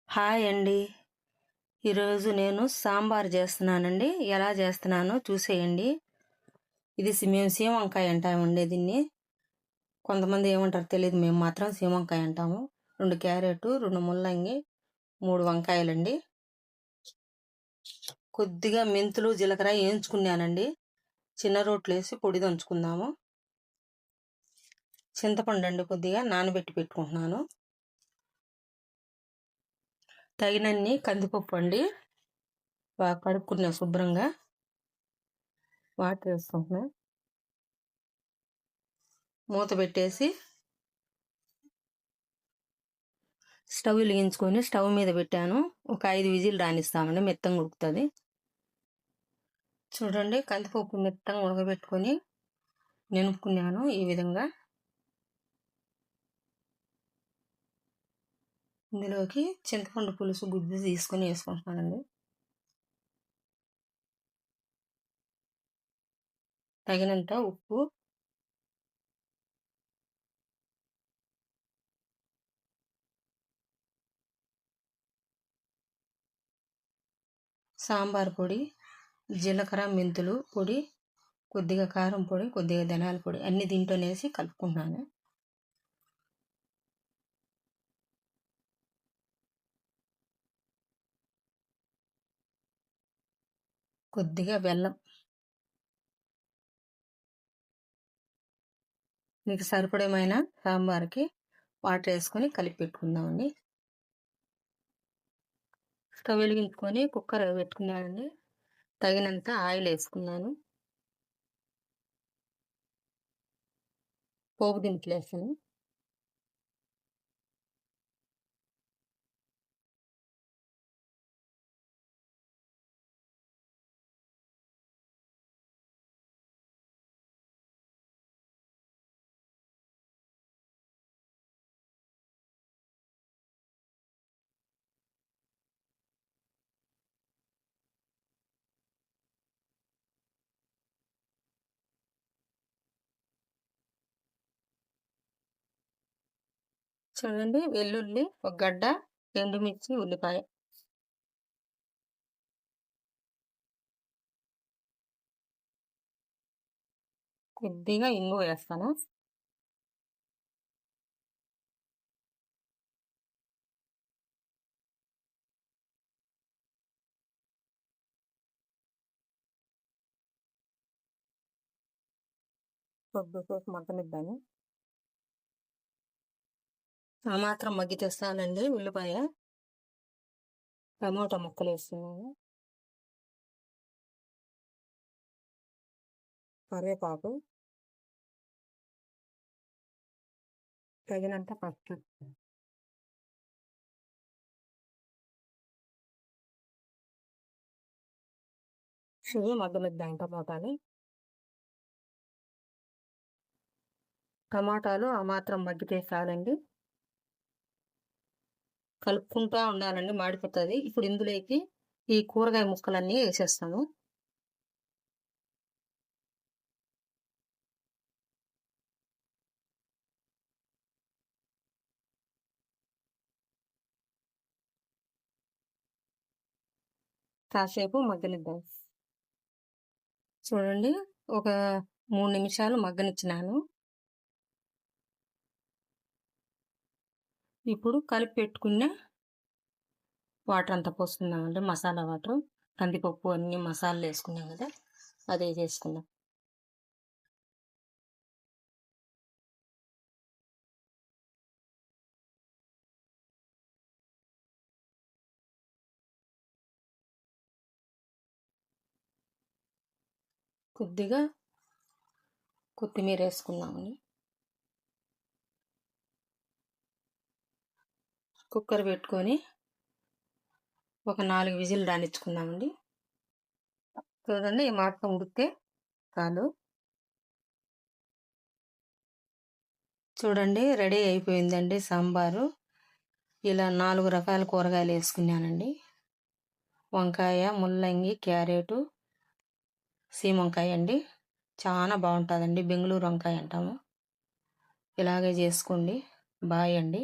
Hi అండి. ఈరోజు నేను సాంబార్ చేస్తున్నానండి. ఎలా చేస్తున్నానో చూసేయండి. ఇది మేము సీమ వంకాయ అంటామండి దీన్ని. కొంతమంది ఏమంటారు తెలియదు, మేము మాత్రం సీమ వంకాయ అంటాము. 2 క్యారెట్, 2 ముల్లంగి, 3 వంకాయలండి. కొద్దిగా మెంతులు, జీలకర్ర వేయించుకున్నానండి. చిన్న రోట్లు వేసి పొడి దంచుకుందాము. చింతపండు అండి కొద్దిగా నానబెట్టి పెట్టుకుంటున్నాను. తగినన్ని కందిపప్పు అండి, బాగా కడుక్కున్నా శుభ్రంగా. వాటర్ వేసుకుంటున్నా. మూత పెట్టేసి స్టవ్ వెలిగించుకొని స్టవ్ మీద పెట్టాను. ఒక 5 విజిల్ రానిస్తామండి, మెత్తంగా ఉడుకుతుంది. చూడండి, కందిపప్పు మెత్తంగా ఉడకబెట్టుకొని నినుపుకున్నాను ఈ విధంగా. ఇందులోకి చింతపండు పులుసు గుజ్జు తీసుకొని వేసుకుంటున్నానండి. తగినంత ఉప్పు, సాంబార్ పొడి, జీలకర్ర మెంతులు పొడి, కొద్దిగా కారం పొడి, కొద్దిగా ధనియాల పొడి అన్ని దీంట్లోనే వేసి కలుపుకుంటున్నాను. కొద్దిగా బెల్లం, మీకు సరిపడమైన సాంబార్కి వాటర్ వేసుకొని కలిపి పెట్టుకుందామండి. స్టవ్ వెలిగించుకొని కుక్కర్ పెట్టుకున్నానండి. తగినంత ఆయిల్ వేసుకున్నాను. పోపు దినుసులు వేసాను. చూడండి, వెల్లుల్లి, ఒక గడ్డ, ఎండుమిర్చి, ఉల్లిపాయ. కొద్దిగా ఇంగువ వేస్తాను. కొద్దిసేపు మగ్గనిద్దాను. ఆ మాత్రం మగ్గితేస్తానండి. ఉల్లిపాయ, టమోటా ముక్కలు వేస్తున్నాను. కరివేపాకు, తగినంత పసుపు. మగ్గనిద్దాం టమోటాలు. టమాటాలు ఆ మాత్రం మగ్గితే చాలండి. కలుపుకుంటూ ఉండాలండి, మాడిపోతుంది. ఇప్పుడు ఇందులోకి ఈ కూరగాయ ముక్కలన్నీ వేసేస్తాము. కాసేపు మగ్గనిద్దాం. చూడండి, ఒక 3 నిమిషాలు మగ్గనిచ్చినాను. ఇప్పుడు కలిపి పెట్టుకున్న వాటర్ అంతా పోసుకుందామండి, మసాలా వాటర్. కందిపప్పు అన్ని మసాలాలు వేసుకున్నాం కదా, అదే చేసుకుందాం. కొద్దిగా కొత్తిమీర వేసుకుందామండి. కుక్కర్ పెట్టుకొని ఒక 4 విజిల్ రానిచ్చుకుందామండి. చూడండి, ఈ మాత్రం ఉడికితే చాలు. చూడండి, రెడీ అయిపోయిందండి సాంబారు. ఇలా 4 రకాల కూరగాయలు వేసుకున్నానండి. వంకాయ, ముల్లంగి, క్యారెటు, సీమ వంకాయ అండి. చాలా బాగుంటుందండి. బెంగళూరు వంకాయ అంటాము. ఇలాగే చేసుకోండి. బాయ్ అండి.